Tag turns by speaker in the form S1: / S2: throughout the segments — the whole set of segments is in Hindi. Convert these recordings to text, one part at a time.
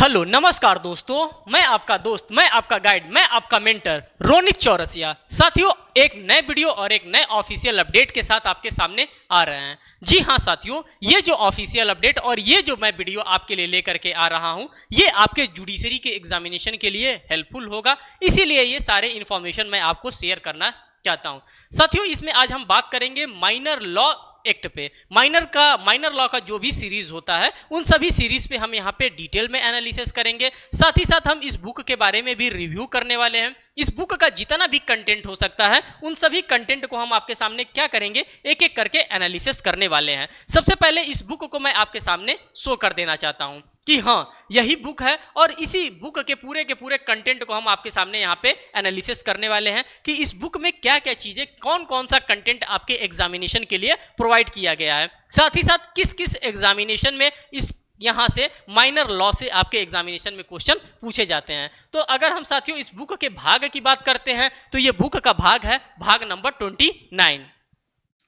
S1: हेलो नमस्कार दोस्तों, मैं आपका दोस्त, मैं आपका गाइड, मैं आपका मेंटर रोनित चौरसिया। साथियों, एक नए वीडियो और एक नए ऑफिशियल अपडेट के साथ आपके सामने आ रहे हैं। जी हाँ साथियों, ये जो ऑफिशियल अपडेट और ये जो मैं वीडियो आपके लिए लेकर के आ रहा हूँ, ये आपके जुडिशरी के एग्जामिनेशन के लिए हेल्पफुल होगा। इसीलिए ये सारे इन्फॉर्मेशन मैं आपको शेयर करना चाहता हूँ। साथियों, इसमें आज हम बात करेंगे माइनर लॉ एक्ट पे। माइनर लॉ का जो भी सीरीज होता है, उन सभी सीरीज पे हम यहाँ पे डिटेल में एनालिसिस करेंगे। साथ ही साथ हम इस बुक के बारे में भी रिव्यू करने वाले हैं। इस बुक का जितना भी कंटेंट हो सकता है, उन सभी कंटेंट को हम आपके सामने क्या करेंगे, एक एक करके एनालिसिस करने वाले हैं। सबसे पहले इस बुक को मैं आपके सामने शो कर देना चाहता हूं कि हाँ, यही बुक है और इसी बुक के पूरे कंटेंट को हम आपके सामने यहाँ पे एनालिसिस करने वाले हैं कि इस बुक में क्या क्या चीजें, कौन कौन सा कंटेंट आपके एग्जामिनेशन के लिए प्रोवाइड किया गया है। साथ ही साथ किस किस एग्जामिनेशन में इस यहाँ से माइनर लॉ से आपके एग्जामिनेशन में क्वेश्चन पूछे जाते हैं। तो अगर हम साथियों इस बुक के भाग की बात करते हैं, तो ये बुक का भाग है भाग नंबर 29।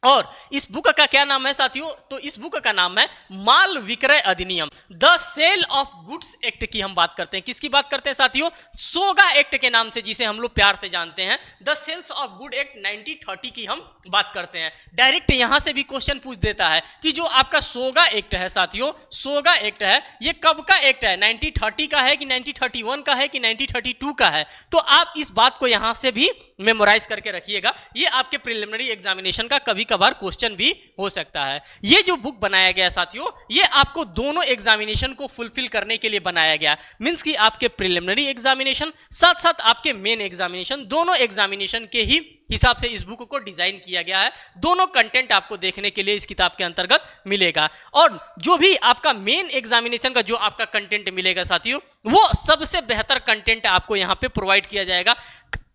S1: और इस बुक का क्या नाम है साथियों, तो इस बुक का नाम है माल विक्रय अधिनियम, the sale of goods act की हम बात करते हैं। किसकी बात करते हैं साथियों? सोगा एक्ट के नाम से, जिसे हम लोग प्यार से जानते हैं, the sales of good act 1930 की हम बात करते हैं। डायरेक्ट यहां से भी क्वेश्चन पूछ देता है कि जो आपका सोगा एक्ट है साथियों, सोगा एक्ट है, ये कब का एक्ट है? 1930 का है कि 1931 का है कि 1932 का है? तो आप इस बात को यहां से भी मेमोराइज करके रखिएगा। ये आपके प्रिलिमिनरी एग्जामिनेशन का कभी कभार क्वेश्चन भी हो सकता है। ये जो बुक बनाया गया साथियों, ये आपको दोनों एग्जामिनेशन को फुलफिल करने के लिए बनाया गया। मींस कि आपके प्रिलिमिनरी एग्जामिनेशन साथ साथ आपके मेन एग्जामिनेशन, दोनों एग्जामिनेशन के ही हिसाब से इस बुक को डिजाइन किया गया है। दोनों कंटेंट आपको देखने के लिए इस किताब के अंतर्गत मिलेगा। और जो भी आपका मेन एग्जामिनेशन का जो आपका कंटेंट मिलेगा साथियों, वो सबसे बेहतर कंटेंट आपको यहाँ पे प्रोवाइड किया जाएगा।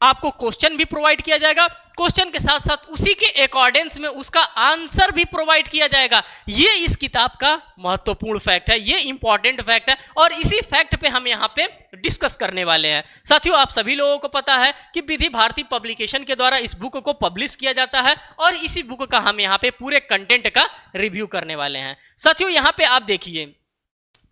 S1: आपको क्वेश्चन भी प्रोवाइड किया जाएगा, क्वेश्चन के साथ साथ उसी के अकॉर्डेंस में उसका आंसर भी प्रोवाइड किया जाएगा। ये इस किताब का महत्वपूर्ण फैक्ट है, ये इंपॉर्टेंट फैक्ट है और इसी फैक्ट पे हम यहाँ पे डिस्कस करने वाले हैं। साथियों, आप सभी लोगों को पता है कि विधि भारती पब्लिकेशन के द्वारा इस बुक को पब्लिश किया जाता है और इसी बुक का हम यहाँ पे पूरे कंटेंट का रिव्यू करने वाले हैं। साथियों, यहाँ पे आप देखिए,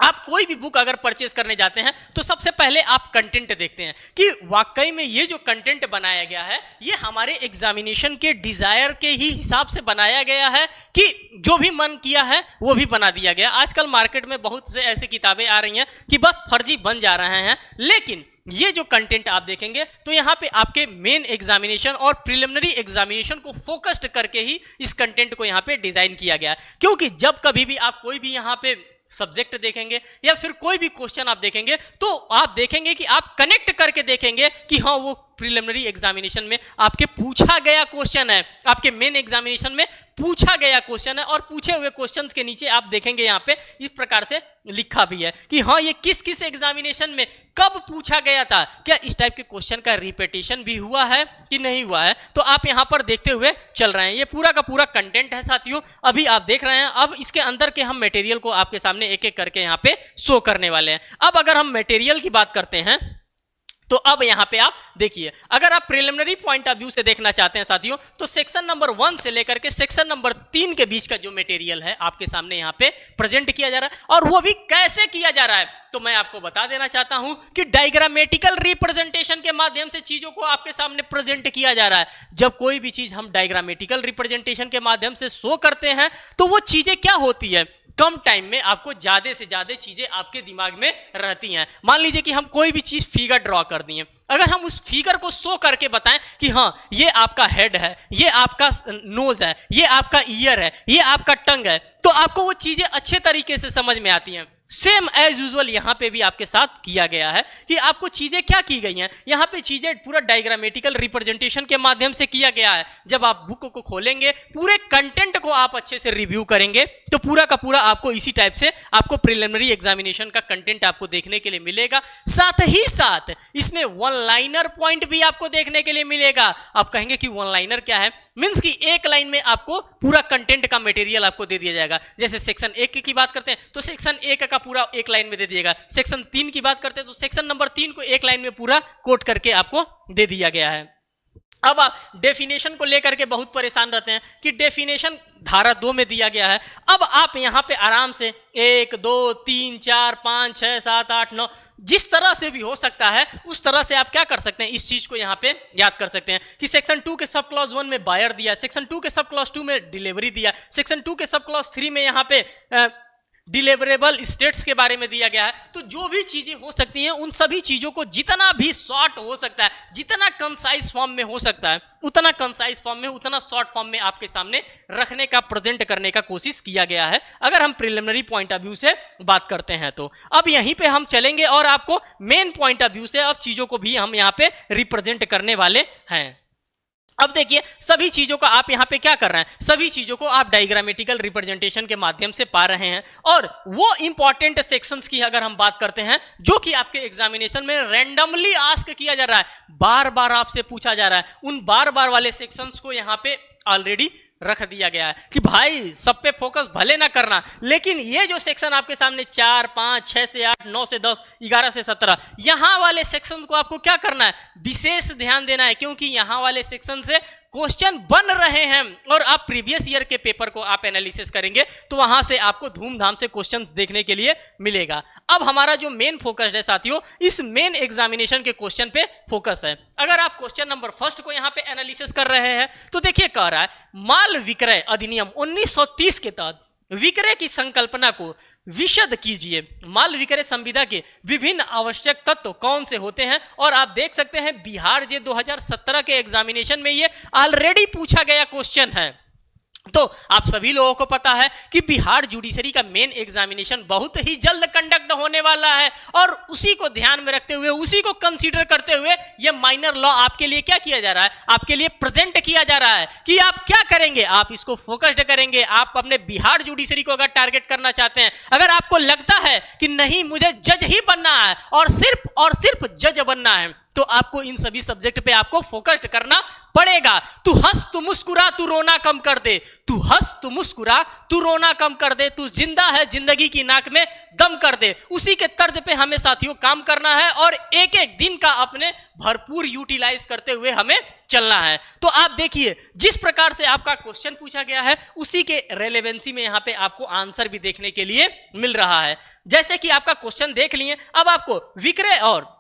S1: आप कोई भी बुक अगर परचेस करने जाते हैं तो सबसे पहले आप कंटेंट देखते हैं कि वाकई में ये जो कंटेंट बनाया गया है, ये हमारे एग्जामिनेशन के डिजायर के ही हिसाब से बनाया गया है कि जो भी मन किया है वो भी बना दिया गया। आजकल मार्केट में बहुत से ऐसी किताबें आ रही हैं कि बस फर्जी बन जा रहे हैं, लेकिन ये जो कंटेंट आप देखेंगे तो यहाँ पे आपके मेन एग्जामिनेशन और प्रिलिमिनरी एग्जामिनेशन को फोकस्ड करके ही इस कंटेंट को यहाँ पे डिजाइन किया गया। क्योंकि जब कभी भी आप कोई भी यहाँ पे सब्जेक्ट देखेंगे या फिर कोई भी क्वेश्चन आप देखेंगे, तो आप देखेंगे कि आप कनेक्ट करके देखेंगे कि हाँ, वो प्रिलिमिनरी एग्जामिनेशन में आपके पूछा गया क्वेश्चन है, आपके मेन एग्जामिनेशन में पूछा गया क्वेश्चन है। और पूछे हुए क्वेश्चंस के नीचे आप देखेंगे यहाँ पे इस प्रकार से लिखा भी है कि हाँ, ये किस किस एग्जामिनेशन में कब पूछा गया था, क्या इस टाइप के क्वेश्चन का रिपीटेशन भी हुआ है कि नहीं हुआ है। तो आप यहाँ पर देखते हुए चल रहे हैं, ये पूरा का पूरा कंटेंट है साथियों, अभी आप देख रहे हैं। अब इसके अंदर के हम मटेरियल को आपके सामने एक एक करके यहाँ पे शो करने वाले हैं। अब अगर हम मटेरियल की बात करते हैं, तो अब यहां पे आप देखिए, अगर आप प्रिलिमिनरी पॉइंट ऑफ व्यू से देखना चाहते हैं साथियों, तो सेक्शन नंबर 1 से लेकर के सेक्शन नंबर 3 के बीच का जो मटेरियल है आपके सामने यहां पे प्रेजेंट किया जा रहा है। और वो भी कैसे किया जा रहा है, तो मैं आपको बता देना चाहता हूं कि डायग्रामेटिकल रिप्रेजेंटेशन के माध्यम से चीजों को आपके सामने प्रेजेंट किया जा रहा है। जब कोई भी चीज हम डायग्रामेटिकल रिप्रेजेंटेशन के माध्यम से शो करते हैं, तो वो चीजें क्या होती है, कम टाइम में आपको ज्यादा से ज्यादा चीजें आपके दिमाग में रहती हैं। मान लीजिए कि हम कोई भी चीज फिगर ड्रॉ कर दिए, अगर हम उस फिगर को शो करके बताएं कि हाँ, ये आपका हेड है, ये आपका नोज है, ये आपका ईयर है, ये आपका टंग है, तो आपको वो चीजें अच्छे तरीके से समझ में आती हैं। सेम एज यूजुअल यहां पे भी आपके साथ किया गया है कि आपको चीजें क्या की गई हैं, यहां पे चीजें पूरा डायग्रामेटिकल रिप्रेजेंटेशन के माध्यम से किया गया है। जब आप बुक को खोलेंगे, पूरे कंटेंट को आप अच्छे से रिव्यू करेंगे, तो पूरा का पूरा आपको इसी टाइप से आपको प्रिलिमिनरी एग्जामिनेशन का कंटेंट आपको देखने के लिए मिलेगा। साथ ही साथ इसमें वन लाइनर पॉइंट भी आपको देखने के लिए मिलेगा। आप कहेंगे कि वन लाइनर क्या है? मींस कि एक लाइन में आपको पूरा कंटेंट का मटेरियल आपको दे दिया जाएगा। जैसे सेक्शन 1 की बात करते हैं तो सेक्शन 1 का पूरा एक लाइन में दे दिएगा, सेक्शन 3 की बात करते हैं तो सेक्शन नंबर 3 को एक लाइन में पूरा कोट करके आपको दे दिया गया है। अब आप डेफिनेशन को लेकर के बहुत परेशान रहते हैं कि डेफिनेशन धारा 2 में दिया गया है। अब आप यहाँ पे आराम से 1 2 3 4 5 6 7 8 9 जिस तरह से भी हो सकता है उस तरह से आप क्या कर सकते हैं, इस चीज को यहाँ पे याद कर सकते हैं कि सेक्शन 2 के सब क्लॉज 1 में बायर दिया, सेक्शन 2 के सब क्लॉज 2 में डिलीवरी दिया, सेक्शन 2 के सब क्लॉज 3 में यहाँ पे डिलीवरेबल स्टेट्स के बारे में दिया गया है। तो जो भी चीजें हो सकती हैं उन सभी चीजों को जितना भी शॉर्ट हो सकता है, जितना कंसाइज फॉर्म में हो सकता है, उतना कंसाइज फॉर्म में, उतना शॉर्ट फॉर्म में आपके सामने रखने का, प्रेजेंट करने का कोशिश किया गया है, अगर हम प्रिलिमिनरी पॉइंट ऑफ व्यू से बात करते हैं तो। अब यहीं पे हम चलेंगे और आपको मेन पॉइंट ऑफ व्यू से अब चीजों को भी हम यहाँ पे रिप्रेजेंट करने वाले हैं। अब देखिए सभी चीजों को आप यहां पे क्या कर रहे हैं, सभी चीजों को आप डायग्रामेटिकल रिप्रेजेंटेशन के माध्यम से पा रहे हैं। और वो इंपॉर्टेंट सेक्शंस की अगर हम बात करते हैं जो कि आपके एग्जामिनेशन में रैंडमली आस्क किया जा रहा है, बार बार आपसे पूछा जा रहा है, उन बार बार वाले सेक्शंस को यहां पे ऑलरेडी रख दिया गया है कि भाई सब पे फोकस भले ना करना, लेकिन ये जो सेक्शन आपके सामने 4 5 6 से 8 9 से 10 11 से 17 यहां वाले सेक्शन को आपको क्या करना है, विशेष ध्यान देना है, क्योंकि यहां वाले सेक्शन से क्वेश्चन बन रहे हैं और आप प्रीवियस ईयर के पेपर को आप एनालिसिस करेंगे तो वहां से आपको धूमधाम से क्वेश्चंस देखने के लिए मिलेगा। अब हमारा जो मेन फोकस है साथियों, इस मेन एग्जामिनेशन के क्वेश्चन पे फोकस है। अगर आप क्वेश्चन नंबर फर्स्ट को यहां पे एनालिसिस कर रहे हैं तो देखिए कह रहा है माल विक्रय अधिनियम 1930 के तहत विक्रय की संकल्पना को विशद कीजिए। माल विक्रय संविदा के विभिन्न आवश्यक तत्व कौन से होते हैं, और आप देख सकते हैं बिहार जे 2017 के एग्जामिनेशन में ये ऑलरेडी पूछा गया क्वेश्चन है। तो आप सभी लोगों को पता है कि बिहार जुडिशरी का मेन एग्जामिनेशन बहुत ही जल्द कंडक्ट होने वाला है और उसी को ध्यान में रखते हुए, उसी को कंसीडर करते हुए ये माइनर लॉ आपके लिए क्या किया जा रहा है, आपके लिए प्रेजेंट किया जा रहा है कि आप क्या करेंगे, आप इसको फोकस्ड करेंगे। आप अपने बिहार जुडिशरी को अगर टारगेट करना चाहते हैं, अगर आपको लगता है कि नहीं मुझे जज ही बनना है और सिर्फ जज बनना है, तो आपको इन सभी सब्जेक्ट पे आपको फोकस्ड करना पड़ेगा। तू हंस तू मुस्कुरा तू रोना कम कर दे, तू हंस तू मुस्कुरा तू रोना कम कर दे, तू जिंदा है जिंदगी की नाक में दम कर दे। उसी के तर्ज पे हमें साथियों काम करना है और एक एक दिन का अपने भरपूर यूटिलाइज करते हुए हमें चलना है। तो आप देखिए जिस प्रकार से आपका क्वेश्चन पूछा गया है उसी के रेलेवेंसी में यहां पे आपको आंसर भी देखने के लिए मिल रहा है। जैसे कि आपका क्वेश्चन देख लिए, अब आपको विक्रय और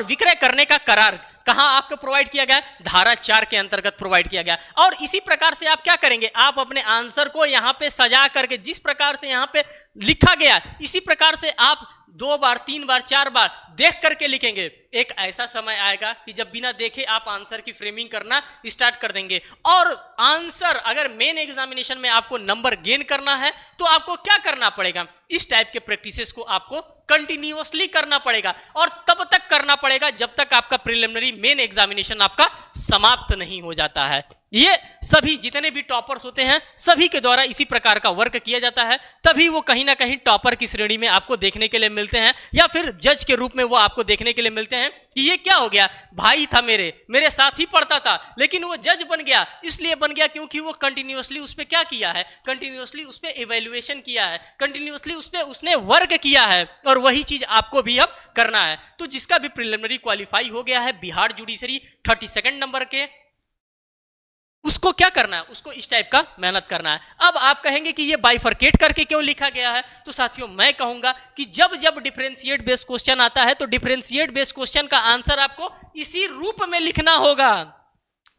S1: विक्रय करने का करार कहां आपको प्रोवाइड किया गया, धारा 4 के अंतर्गत प्रोवाइड किया गया। और इसी प्रकार से आप क्या करेंगे, आप अपने आंसर को यहां पे सजा करके, जिस प्रकार से यहां पे लिखा गया इसी प्रकार से आप 2 बार 3 बार 4 बार देख करके लिखेंगे। एक ऐसा समय आएगा कि जब बिना देखे आप आंसर की फ्रेमिंग करना स्टार्ट कर देंगे। और आंसर अगर मेन एग्जामिनेशन में आपको नंबर गेन करना है तो आपको क्या करना पड़ेगा, इस टाइप के प्रैक्टिसेस को आपको कंटिन्यूअसली करना पड़ेगा और तब तक करना पड़ेगा जब तक आपका प्रिलिमिनरी मेन एग्जामिनेशन आपका समाप्त नहीं हो जाता है। ये सभी जितने भी टॉपर्स होते हैं सभी के द्वारा इसी प्रकार का वर्क किया जाता है, तभी वो कहीं ना कहीं टॉपर की श्रेणी में आपको देखने के लिए मिलते हैं या फिर जज के रूप में वो आपको देखने के लिए मिलते हैं कि ये क्या हो गया, भाई था मेरे साथ ही पढ़ता था लेकिन वो जज बन गया। इसलिए बन गया क्योंकि वो कंटिन्यूअसली उस पे क्या किया है, कंटिन्यूअसली उस पे इवैल्यूएशन किया है, कंटिन्यूअसली उस पे उसने वर्क किया है और वही चीज आपको भी अब करना है। तो जिसका भी प्रिलिमिनरी क्वालिफाई हो गया है बिहार जुडिशरी 32 नंबर के, उसको क्या करना है, उसको इस टाइप का मेहनत करना है। अब आप कहेंगे कि ये बाइफरकेट करके क्यों लिखा गया है, तो साथियों मैं कहूंगा कि जब जब डिफरेंशिएट बेस्ड क्वेश्चन आता है तो डिफरेंशिएट बेस्ड क्वेश्चन का आंसर आपको इसी रूप में लिखना होगा।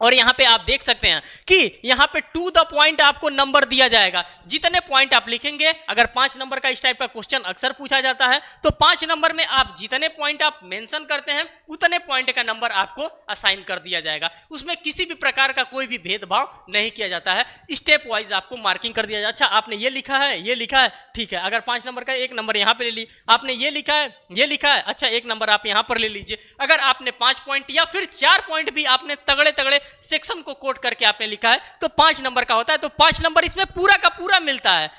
S1: और यहां पे आप देख सकते हैं कि यहां पे टू द पॉइंट आपको नंबर दिया जाएगा। जितने पॉइंट आप लिखेंगे, अगर 5 नंबर का इस टाइप का क्वेश्चन अक्सर पूछा जाता है तो 5 नंबर में आप जितने पॉइंट आप मेंशन करते हैं उतने पॉइंट का नंबर आपको असाइन कर दिया जाएगा। उसमें किसी भी प्रकार का कोई भी भेदभाव नहीं किया जाता है, स्टेप वाइज आपको मार्किंग कर दिया जाए। अच्छा आपने ये लिखा है ठीक है, अगर 5 नंबर का 1 नंबर यहां पर ले ली, आपने ये लिखा है अच्छा 1 नंबर आप यहां पर ले लीजिए। अगर आपने 5 पॉइंट या फिर 4 पॉइंट भी आपने तगड़े सेक्शन को कोट करके आपने लिखा है तो 5 नंबर का होता है, तो 5 नंबर इसमें पूरा का पूरा मिलता है।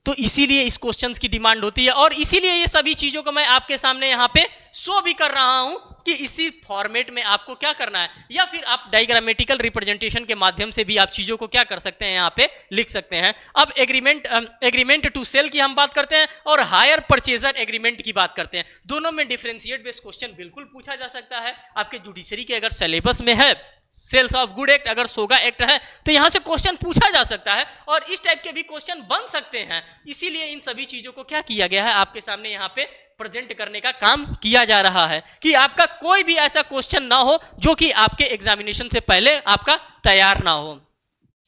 S1: तो इसीलिए इस क्वेश्चंस की डिमांड होती है और इसीलिए ये सभी चीजों को मैं आपके सामने यहां पे शो भी कर रहा हूं कि इसी फॉर्मेट में आपको क्या करना है, या फिर आप डायग्रामेटिकल रिप्रेजेंटेशन के माध्यम से भी आप चीजों को क्या कर सकते हैं, यहां पे लिख सकते हैं। अब एग्रीमेंट टू सेल की हम बात करते हैं और हायर परचेजर एग्रीमेंट की बात करते हैं। दोनों में डिफरेंशिएट बेस्ड क्वेश्चन बिल्कुल पूछा जा सकता है। आपके जुडिशरी के अगर सिलेबस में है सेल्स ऑफ गुड एक्ट, अगर सोगा एक्ट है तो यहां से क्वेश्चन पूछा जा सकता है और इस टाइप के भी क्वेश्चन बन सकते हैं। इसीलिए इन सभी चीजों को क्या किया गया है, आपके सामने यहाँ पे प्रेजेंट करने का काम किया जा रहा है कि आपका कोई भी ऐसा क्वेश्चन ना हो जो कि आपके एग्जामिनेशन से पहले आपका तैयार ना हो।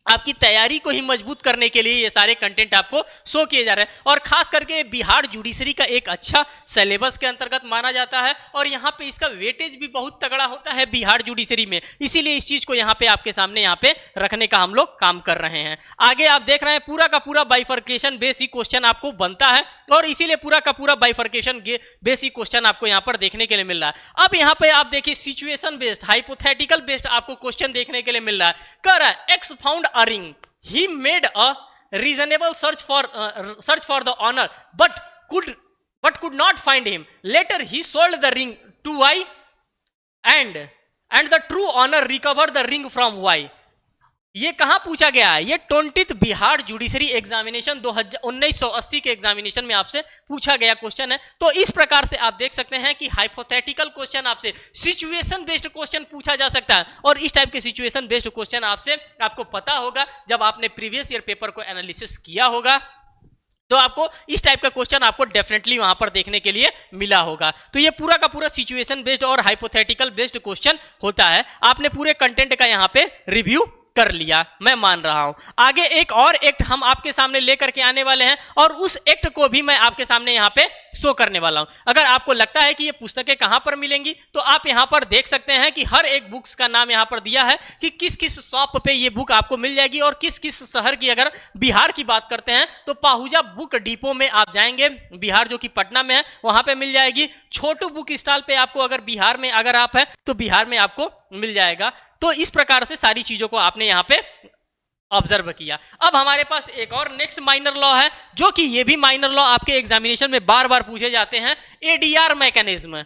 S1: आपकी तैयारी को ही मजबूत करने के लिए ये सारे कंटेंट आपको शो किए जा रहे हैं और खास करके बिहार जुडिशरी का एक अच्छा सिलेबस के अंतर्गत माना जाता है और यहाँ पे इसका वेटेज भी बहुत तगड़ा होता है बिहार जुडिशरी में। इसीलिए इस चीज को यहाँ पे आपके सामने यहाँ पे रखने का हम लोग काम कर रहे हैं। आगे आप देख रहे हैं पूरा का पूरा बाइफर्केशन बेसिक क्वेश्चन आपको बनता है और इसीलिए पूरा का पूरा बाइफर्केशन बेसिक क्वेश्चन आपको यहाँ पर देखने के लिए मिल रहा है। अब यहाँ पे आप देखिए सिचुएशन बेस्ड हाइपोथेटिकल बेस्ड आपको क्वेश्चन देखने के लिए मिल रहा है। कह रहा है x found a ring. He made a reasonable search for the owner, but could not find him. Later, he sold the ring to Y, and the true owner recovered the ring from Y. ये कहां पूछा गया है? ये 20th बिहार जुडिशरी एग्जामिनेशन 1980 के एग्जामिनेशन में आपसे पूछा गया क्वेश्चन है। तो इस प्रकार से आप देख सकते हैं कि हाइपोथेटिकल क्वेश्चन आपसे सिचुएशन बेस्ड क्वेश्चन पूछा जा सकता है और इस टाइप के सिचुएशन बेस्ड क्वेश्चन आपको पता होगा जब आपने प्रीवियस ईयर पेपर को एनालिसिस किया होगा तो आपको इस टाइप का क्वेश्चन आपको डेफिनेटली वहां पर देखने के लिए मिला होगा। तो ये पूरा का पूरा सिचुएशन बेस्ड और हाइपोथेटिकल बेस्ड क्वेश्चन होता है। आपने पूरे कंटेंट का यहाँ पे रिव्यू कर लिया, मैं मान रहा हूं। आगे एक और एक्ट हम आपके सामने लेकर के आने वाले हैं और उस एक्ट को भी मैं आपके सामने यहाँ पे शो करने वाला हूं। अगर आपको लगता है कि ये पुस्तकें कहां पर मिलेंगी तो आप यहाँ पर देख सकते हैं कि हर एक बुक्स का नाम यहाँ पर दिया है कि किस किस शॉप पे ये बुक आपको मिल जाएगी और किस किस शहर की। अगर बिहार की बात करते हैं तो पाहुजा बुक डिपो में आप जाएंगे, बिहार जो कि पटना में है, वहां पे मिल जाएगी। छोटू बुक स्टॉल पे आपको अगर बिहार में अगर आप है तो बिहार में आपको मिल जाएगा। तो इस प्रकार से सारी चीजों को आपने यहाँ पे ऑब्जर्व किया। अब हमारे पास एक और नेक्स्ट माइनर लॉ है जो कि ये भी माइनर लॉ आपके एग्जामिनेशन में बार बार पूछे जाते हैं, एडीआर मैकेनिज्म।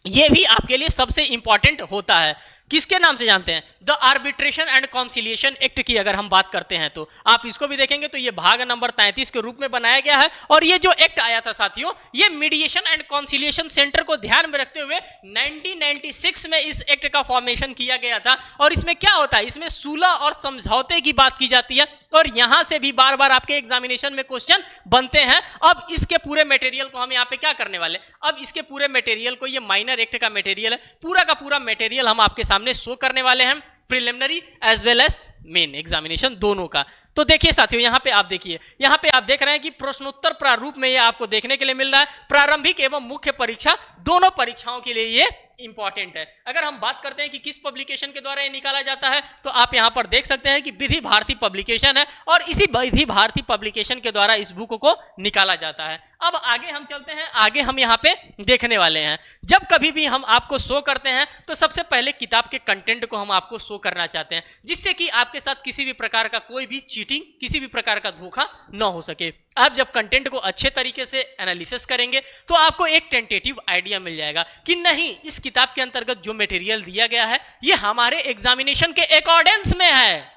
S1: ये भी आपके लिए सबसे इंपॉर्टेंट होता है। किसके नाम से जानते हैं? The arbitration and conciliation act की अगर हम बात करते हैं तो आप इसको भी देखेंगे तो ये भाग नंबर 33 के रूप में बनाया गया है और ये जो एक्ट आया था साथियों, ये मीडिएशन एंड कॉन्सिलिएशन सेंटर को ध्यान में रखते हुए 1996 में इस एक्ट का फॉर्मेशन किया गया था। और इसमें क्या होता है, इसमें सुलह और समझौते की बात की जाती है और यहां से भी बार बार आपके एग्जामिनेशन में क्वेश्चन बनते हैं। अब इसके पूरे मटेरियल को हम यहाँ पे क्या करने वाले, अब इसके पूरे मटेरियल को, ये माइनर एक्ट का मटेरियल है, पूरा का पूरा मटेरियल हम आपके सामने शो करने वाले हैं, preliminary as well as main examination दोनों का। तो देखिए साथियों, यहाँ पे आप देखिए, यहाँ पे आप देख रहे हैं कि प्रश्नोत्तर प्रारूप में ये आपको देखने के लिए मिल रहा है। प्रारंभिक एवं मुख्य परीक्षा दोनों परीक्षाओं के लिए ये इंपॉर्टेंट है। अगर हम बात करते हैं कि किस पब्लिकेशन के द्वारा ये निकाला जाता है तो आप यहाँ पर देख सकते हैं कि विधि भारती पब्लिकेशन है और इसी विधि भारती पब्लिकेशन के द्वारा इस बुक को निकाला जाता है। अब आगे हम चलते हैं, आगे हम यहाँ पे देखने वाले हैं। जब कभी भी हम आपको शो करते हैं तो सबसे पहले किताब के कंटेंट को हम आपको शो करना चाहते हैं जिससे कि आपके साथ किसी भी प्रकार का कोई भी चीटिंग, किसी भी प्रकार का धोखा न हो सके। आप जब कंटेंट को अच्छे तरीके से एनालिसिस करेंगे तो आपको एक टेंटेटिव आइडिया मिल जाएगा कि नहीं, इस किताब के अंतर्गत जो मटेरियल दिया गया है ये हमारे एग्जामिनेशन के अकॉर्डेंस में है।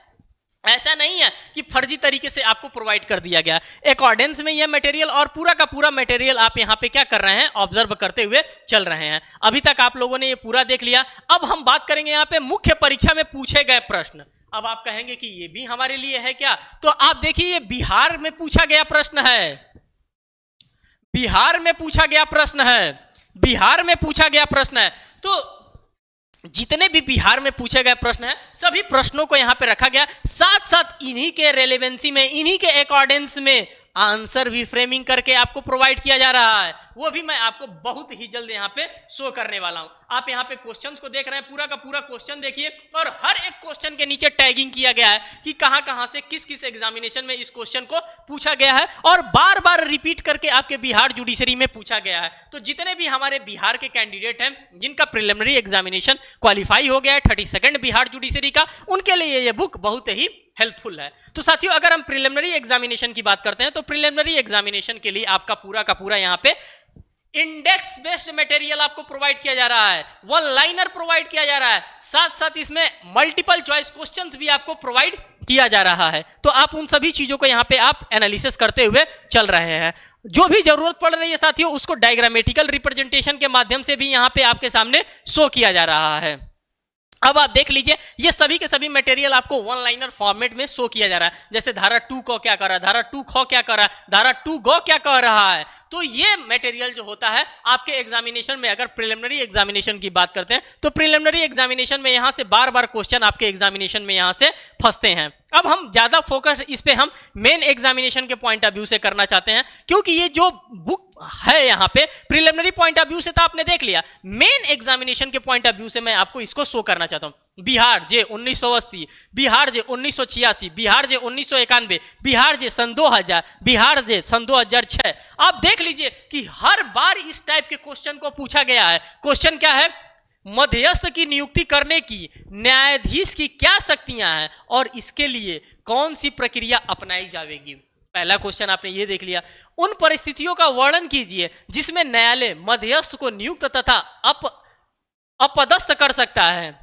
S1: ऐसा नहीं है कि फर्जी तरीके से आपको प्रोवाइड कर दिया गया, अकॉर्डेंस में यह मटेरियल और पूरा का पूरा मटेरियल आप यहाँ पे क्या कर रहे हैं, ऑब्जर्व करते हुए चल रहे हैं। अभी तक आप लोगों ने ये पूरा देख लिया। अब हम बात करेंगे यहाँ पे मुख्य परीक्षा में पूछे गए प्रश्न। अब आप कहेंगे कि ये भी हमारे लिए है क्या, तो आप देखिए ये बिहार में पूछा गया प्रश्न है, बिहार में पूछा गया प्रश्न है, बिहार में पूछा गया प्रश्न है। तो जितने भी बिहार में पूछे गए प्रश्न हैं सभी प्रश्नों को यहां पे रखा गया, साथ साथ इन्हीं के रेलेवेंसी में, इन्हीं के अकॉर्डेंस में आंसर भी फ्रेमिंग करके आपको प्रोवाइड किया जा रहा है। वो भी मैं आपको बहुत ही जल्द यहाँ पे शो करने वाला हूं। आप यहाँ पे क्वेश्चंस को देख रहे हैं, पूरा का पूरा क्वेश्चन देखिए और हर एक क्वेश्चन के नीचे टैगिंग किया गया है कि कहां कहां से किस किस एग्जामिनेशन में इस क्वेश्चन को पूछा गया है और बार बार रिपीट करके आपके बिहार जुडिशरी में पूछा गया है। तो जितने भी हमारे बिहार के कैंडिडेट हैं जिनका प्रिलिमिनरी एग्जामिनेशन क्वालिफाई हो गया है 32nd बिहार जुडिशरी का, उनके लिए ये बुक बहुत ही हेल्पफुल है। तो साथियों, अगर हम प्रिलिमिनरी एग्जामिनेशन की बात करते हैं तो प्रिलिमिनरी एग्जामिनेशन के लिए आपका पूरा का पूरा यहाँ पे इंडेक्स बेस्ड मटेरियल आपको प्रोवाइड किया जा रहा है, वन लाइनर प्रोवाइड किया जा रहा है, साथ साथ इसमें मल्टीपल चॉइस क्वेश्चंस भी आपको प्रोवाइड किया जा रहा है। तो आप उन सभी चीजों को यहाँ पे आप एनालिसिस करते हुए चल रहे हैं। जो भी जरूरत पड़ रही है साथियों उसको डायग्रामेटिकल रिप्रेजेंटेशन के माध्यम से भी यहाँ पे आपके सामने शो किया जा रहा है। अब आप देख लीजिए ये सभी के सभी मटेरियल आपको वन लाइनर फॉर्मेट में शो किया जा रहा है, जैसे धारा 2 को क्या कर रहा है, धारा 2 ख क्या कर रहा है, धारा 2 गो क्या कह रहा है। तो ये मटेरियल जो होता है आपके एग्जामिनेशन में, अगर प्रिलिमिनरी एग्जामिनेशन की बात करते हैं तो प्रिलिमिनरी एग्जामिनेशन में यहां से बार बार क्वेश्चन आपके एग्जामिनेशन में यहां से फंसते हैं। अब हम ज्यादा फोकस इस पे हम मेन एग्जामिनेशन के पॉइंट ऑफ व्यू से करना चाहते हैं, क्योंकि ये जो बुक है यहाँ पे प्रिलिमिनरी पॉइंट ऑफ व्यू से तो आपने देख लिया, मेन एग्जामिनेशन के पॉइंट ऑफ व्यू से मैं आपको इसको शो करना चाहता हूं। बिहार जे 1980, बिहार जे 1986, बिहार जे 1991, बिहार जे सन 2000, बिहार जे सन 2006। आप देख लीजिए कि हर बार इस टाइप के क्वेश्चन को पूछा गया है। क्वेश्चन क्या है, मध्यस्थ की नियुक्ति करने की न्यायाधीश की क्या शक्तियां हैं और इसके लिए कौन सी प्रक्रिया अपनाई जाएगी। पहला क्वेश्चन आपने ये देख लिया, उन परिस्थितियों का वर्णन कीजिए जिसमें न्यायालय मध्यस्थ को नियुक्त तथा अपदस्थ कर सकता है।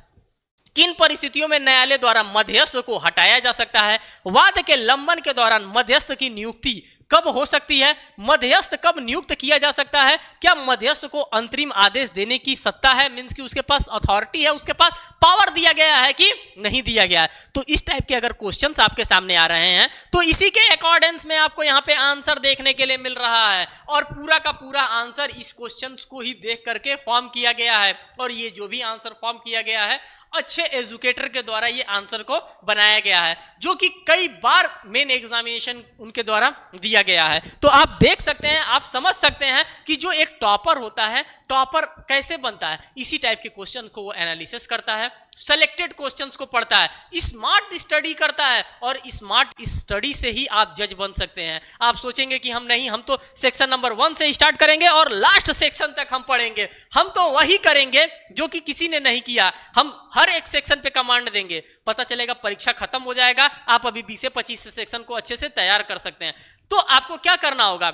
S1: किन परिस्थितियों में न्यायालय द्वारा मध्यस्थ को हटाया जा सकता है। वाद के लंबन के दौरान मध्यस्थ की नियुक्ति कब हो सकती है, मध्यस्थ कब नियुक्त किया जा सकता है, क्या मध्यस्थ को अंतरिम आदेश देने की सत्ता है, मींस कि उसके पास अथॉरिटी है, उसके पास पावर दिया गया है कि नहीं दिया गया है। तो इस टाइप के अगर क्वेश्चंस आपके सामने आ रहे हैं तो इसी के अकॉर्डेंस में आपको यहाँ पे आंसर देखने के लिए मिल रहा है, और पूरा का पूरा आंसर इस क्वेश्चन को ही देख करके फॉर्म किया गया है। और ये जो भी आंसर फॉर्म किया गया है अच्छे एजुकेटर के द्वारा ये आंसर को बनाया गया है, जो कि कई बार मेन एग्जामिनेशन उनके द्वारा दिया गया है। तो आप देख सकते हैं, आप समझ सकते हैं कि जो एक टॉपर होता है, टॉपर कैसे बनता है, इसी टाइप के क्वेश्चन को वो एनालिसिस करता है, सेलेक्टेड क्वेश्चंस को पढ़ता है, स्मार्ट स्टडी करता है, और स्मार्ट स्टडी से ही आप जज बन सकते हैं। आप सोचेंगे कि हम नहीं, हम तो सेक्शन नंबर 1 से स्टार्ट करेंगे और लास्ट सेक्शन तक हम पढ़ेंगे, हम तो वही करेंगे जो कि किसी ने नहीं किया, हम हर एक सेक्शन पे कमांड देंगे, पता चलेगा परीक्षा खत्म हो जाएगा, आप अभी 20 से 25 सेक्शन को अच्छे से तैयार कर सकते हैं। तो आपको क्या करना होगा,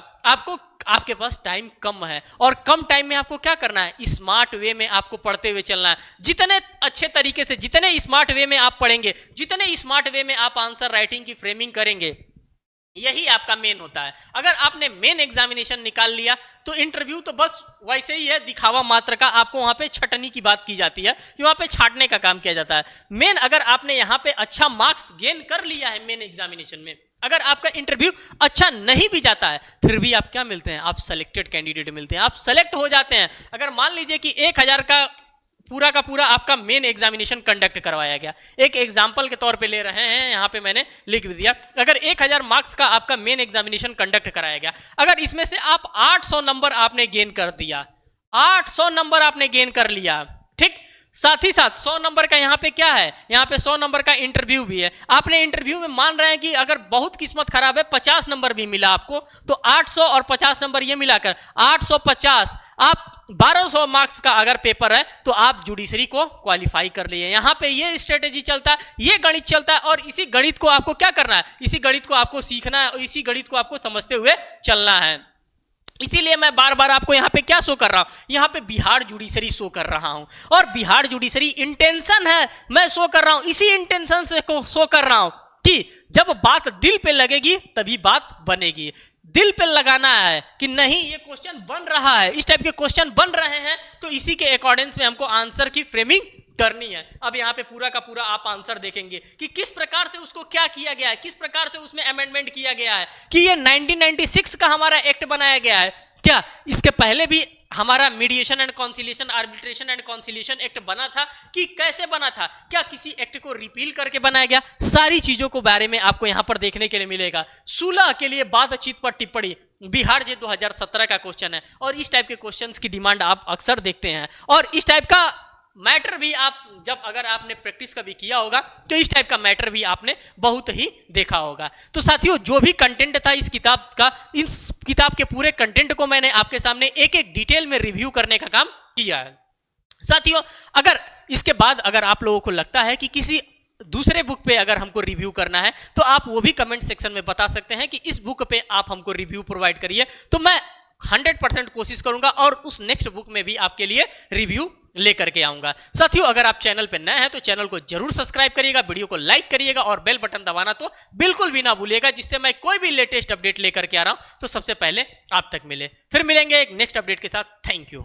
S1: आपके पास टाइम कम है, और कम टाइम में आपको क्या करना है, स्मार्ट वे में आपको पढ़ते हुए चलना है। जितने अच्छे तरीके से, जितने स्मार्ट वे में आप पढ़ेंगे, जितने स्मार्ट वे में आप आंसर राइटिंग की फ्रेमिंग करेंगे, यही आपका मेन होता है। अगर आपने मेन एग्जामिनेशन निकाल लिया तो इंटरव्यू तो बस वैसे ही है, दिखावा मात्र का। आपको वहां पे छटनी की बात की जाती है कि वहां पे छाटने का काम किया जाता है। मेन अगर आपने यहां पे अच्छा मार्क्स गेन कर लिया है मेन एग्जामिनेशन में, अगर आपका इंटरव्यू अच्छा नहीं भी जाता है फिर भी आप क्या मिलते हैं, आप सेलेक्टेड कैंडिडेट मिलते हैं, आप सेलेक्ट हो जाते हैं। अगर मान लीजिए कि 1000 का पूरा आपका मेन एग्जामिनेशन कंडक्ट करवाया गया, एक एग्जांपल के तौर पे ले रहे हैं, यहाँ पे मैंने लिख दिया, अगर 1000 मार्क्स का आपका मेन एग्जामिनेशन कंडक्ट कराया गया, अगर इसमें से आप 800 नंबर आपने गेन कर दिया, 800 नंबर आपने गेन कर लिया, ठीक, साथ ही साथ 100 नंबर का यहाँ पे क्या है, यहाँ पे 100 नंबर का इंटरव्यू भी है। आपने इंटरव्यू में मान रहे हैं कि अगर बहुत किस्मत खराब है 50 नंबर भी मिला आपको, तो 800 और 50 नंबर ये मिलाकर 850, आप 1200 मार्क्स का अगर पेपर है तो आप जुडिशरी को क्वालिफाई कर लिए। यहाँ पे ये स्ट्रेटेजी चलता है, ये गणित चलता है, और इसी गणित को आपको क्या करना है, इसी गणित को आपको सीखना है और इसी गणित को आपको समझते हुए चलना है। इसीलिए मैं बार बार आपको यहाँ पे क्या शो कर रहा हूँ, यहाँ पे बिहार जुडिशरी शो कर रहा हूँ, और बिहार जुडिशरी इंटेंशन है, मैं शो कर रहा हूँ, इसी इंटेंशन से को शो कर रहा हूँ कि जब बात दिल पे लगेगी तभी बात बनेगी। दिल पे लगाना है कि नहीं ये क्वेश्चन बन रहा है, इस टाइप के क्वेश्चन बन रहे हैं, तो इसी के अकॉर्डिंग में हमको आंसर की फ्रेमिंग करनी है। अब यहाँ पे पूरा का पूरा आप आंसर देखेंगे कि किस प्रकार से उसको क्या किया गया है, किस प्रकार से उसमें अमेंडमेंट किया गया है, कि ये 1996 का हमारा एक्ट बनाया गया है क्या, इसके पहले भी हमारा mediation and conciliation, arbitration and conciliation act बना था, कि कैसे बना था, क्या किसी एक्ट को रिपील करके बनाया गया, सारी चीजों को बारे में आपको यहाँ पर देखने के लिए मिलेगा। 16 के लिए बातचीत पर टिप्पणी, बिहार जे 2017 का क्वेश्चन है, और इस टाइप के क्वेश्चंस की डिमांड आप अक्सर देखते हैं, और इस टाइप का मैटर भी आप जब अगर आपने प्रैक्टिस कभी किया होगा तो इस टाइप का मैटर भी आपने बहुत ही देखा होगा। तो साथियों जो भी कंटेंट था इस किताब का, इस किताब के पूरे कंटेंट को मैंने आपके सामने एक एक डिटेल में रिव्यू करने का काम किया है। साथियों अगर इसके बाद अगर आप लोगों को लगता है कि किसी दूसरे बुक पे अगर हमको रिव्यू करना है तो आप वो भी कमेंट सेक्शन में बता सकते हैं कि इस बुक पे आप हमको रिव्यू प्रोवाइड करिए, तो मैं 100% कोशिश करूंगा और उस नेक्स्ट बुक में भी आपके लिए रिव्यू लेकर के आऊंगा। साथियों अगर आप चैनल पे नए हैं तो चैनल को जरूर सब्सक्राइब करिएगा, वीडियो को लाइक करिएगा और बेल बटन दबाना तो बिल्कुल भी ना भूलिएगा, जिससे मैं कोई भी लेटेस्ट अपडेट लेकर के आ रहा हूं तो सबसे पहले आप तक मिले। फिर मिलेंगे एक नेक्स्ट अपडेट के साथ। Thank you.